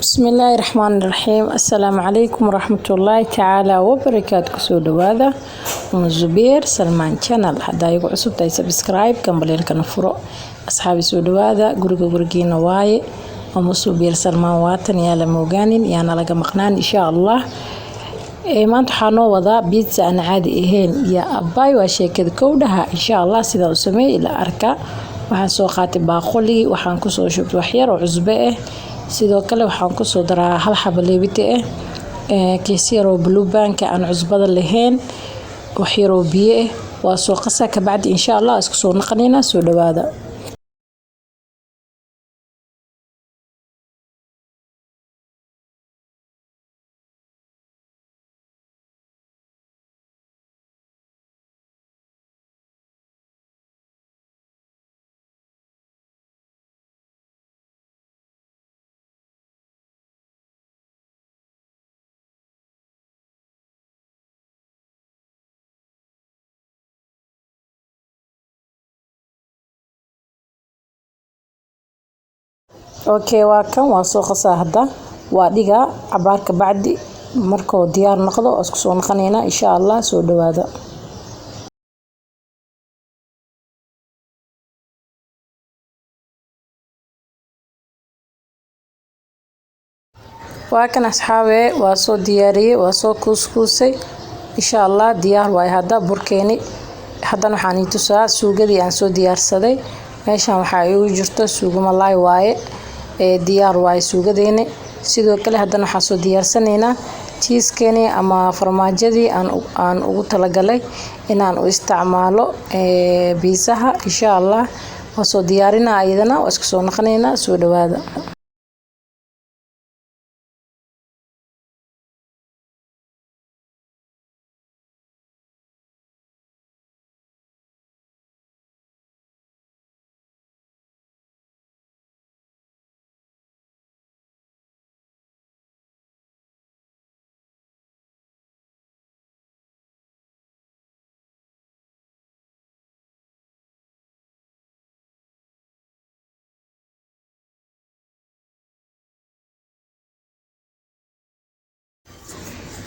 بسم الله الرحمن الرحيم. السلام عليكم ورحمة الله تعالى وبركاته. كسود هذا من زبير سلمان channel. هذا يقول عصب تاي سبسكرايب كمبلين كنفرو أصحابي سود هذا جرجين واي ومن زبير سلمان واتن يا لموجانين يعني لقى مقنان إن شاء الله. ما تحنو وضع بيتزا أنا عادي إهين يا أباي وشيء كذا كودها إن شاء الله سيدا وسمي إلى أركا waxaan soo qaatay baaquli waxaan ku soo shubtay wax yar oo cusbo ah sidoo kale waxaan ku soo daraa hal xabo leebite ah kiis yar oo blue band aan cusbada lahayn wax yar oo biyo ah waa soo qasaa ka bacdi insha Allah isku soo naqanina soo dhawaada اوكي واكن waa soo qasaa hadda waa dhiga cabaarka bacdi markoo diyaar noqdo isku soo naqanina insha Allah soo dhawaada waakan asxaabe waa soo diyaariyay waa soo kuskusay insha Allah diyaar way hadda burkeeni hadda waxaan i tusaa suugadii aan soo diyaarsaday meeshan waxa ay u jirto suugo malaay waaye diyaar way suugadeena sidoo kale hadana waxa soo diyaarsaneena cheese-keeni ama farmaajadii aan ugu talagalay inaan u isticmaalo pizza-ha insha Allah waa soo diyaarinaa ayadana waa isku soo naqaneena soo dhawaada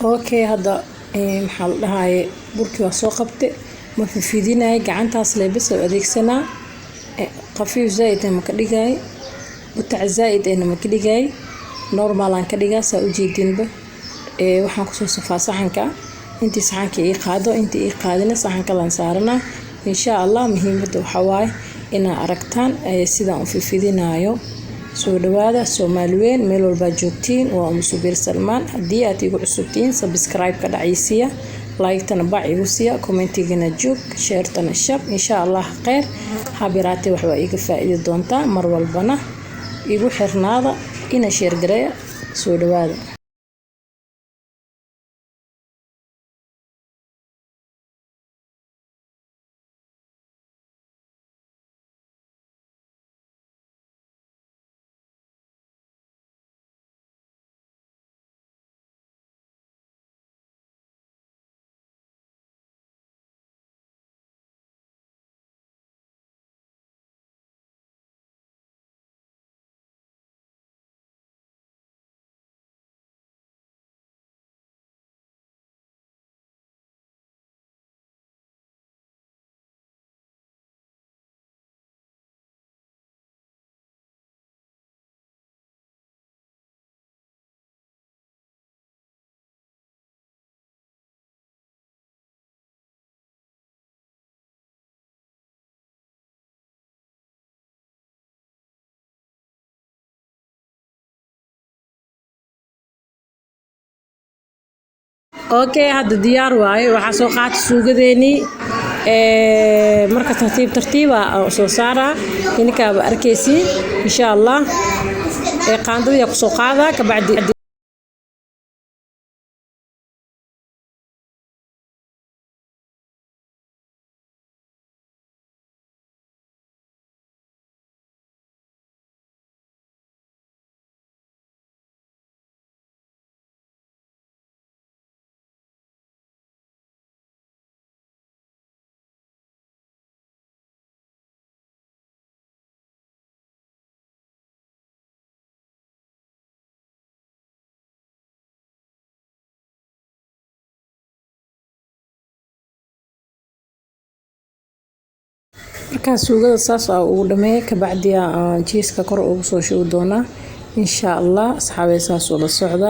اوكي هذا محل هاي بركي وسوقبت ما في فيدينا gacantaas leebis oo adeegsana qafiif zaid ma ka dhigay butac zaid ma ka dhigay normal aan ka dhigaa saa u jeedinba waxaan ku soo safaa saxanka intii saxanka ii qaado intii ii qaadina saxanka lan saarana insha Allah muhiimada waxa waay ina aragtaan sida aan fidinaayo soo dhawaada Soomaaliyeed meel walba joogtiin waa Zubeer Salmaan hadii aad igu cusubtiin subscribe ka dhacaysiya like tana baa igu siya commentigana joog share tana shab insha Allah khayr habiraati wax waa iga faa'iido doonta mar walbana igu xirnaada ina share gareeya soo dhawaada اوكي هذا ديار واي waxa soo qaatay suugadeeni marka tartiib soo saara inka arkaysi insha Allah qaandada ku soo qaada ka bacdi markaas suugada saas ugu dhameeyay ka bacdi jiiska kor ugu soo shubi doonaa insha Allah asxaabay saas wada socda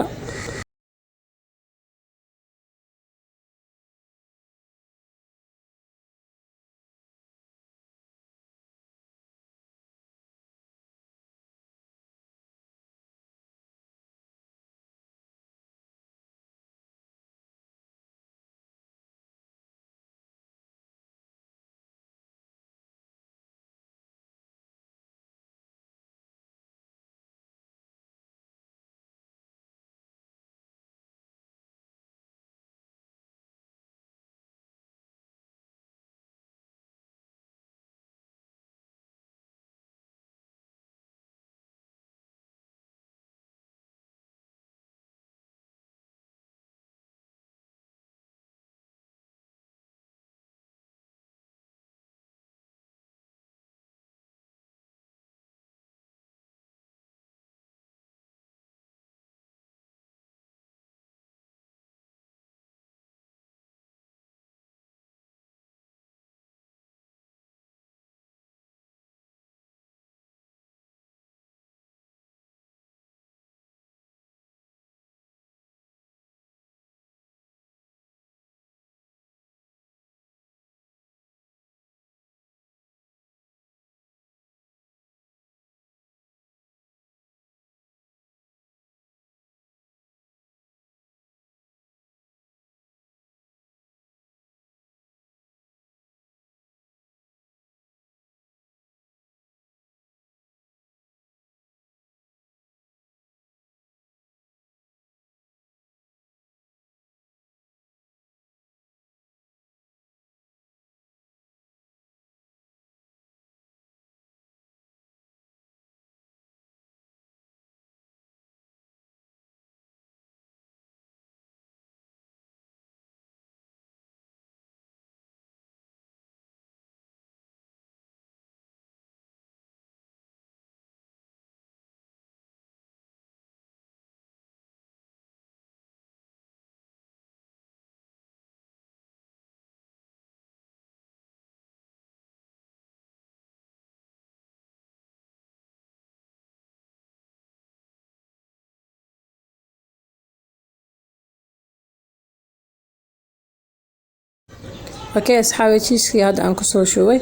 okay asxaabay cheese hadda aan ku soo shubay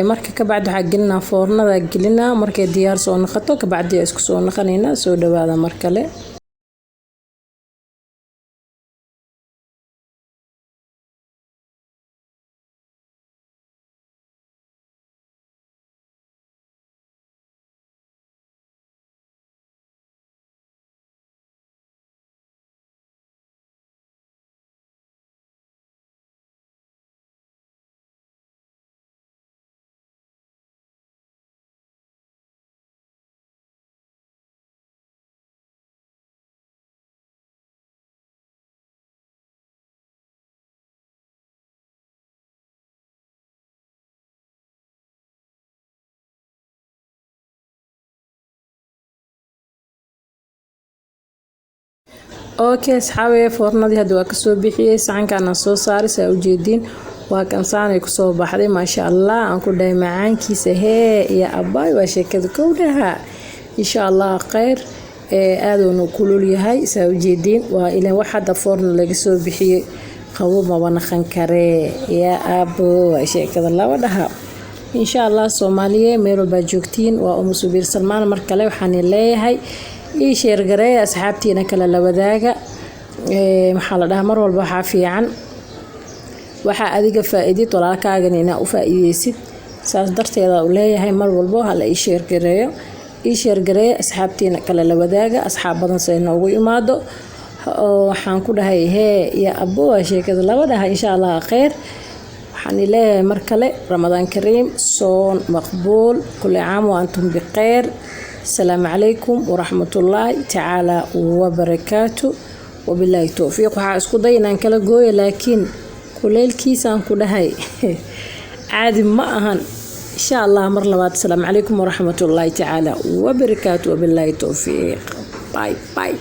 marka ka bacdi waxa gelina foornada gelina markay diyaar soo noqoto ka bacdi isku soo noqonayna soo dhawaada mar kale okay asxaabay foornadii hadda waa ka soo bixiyay saxankaana soo saaray saa u jeedin waa kan saanay ku soo baxday ma sha Allah aan ku dhahay macaankiisa ya abay waa sheekada kowdaha insha Allah khayr aaduna kulul yahay saa u jeedin waa ilaa wax hadda foorna laga soo bixiyay qabow ma wanaqan kare ya abo waa sheekada labadaha insha Allah Soomaaliye meel walba joogtiin waa Umu Subiir Salmaan mar kale waxaan leeyahay ii sheer garay asxaabtiina kala la wadaaga maxaa la dhahaa mar walba waxa fiican waxa adiga faa'iido walaalkaaga inaa u faa'iideysid saas darteeda u leeyahay mar walba hala ii sheer garay asxaabtiina kala la wadaaga asxaab badan say noogu imaado waxaan ku dhahay ya abo sheekada labadaha insha Allah khayr waxaan leeyahay mar kale Ramadaan Kariim soon maqbuul kulli caam wa antum bikhayr السلام عليكم ورحمة الله تعالى وبركاته وبالله التوفيق waxaa isku dayna in kala gooyo laakiin kuleelkiisaan ku dhahay caadi ma ahan insha Allah mar labaad السلام عليكم ورحمة الله تعالى وبركاته وبالله التوفيق باي باي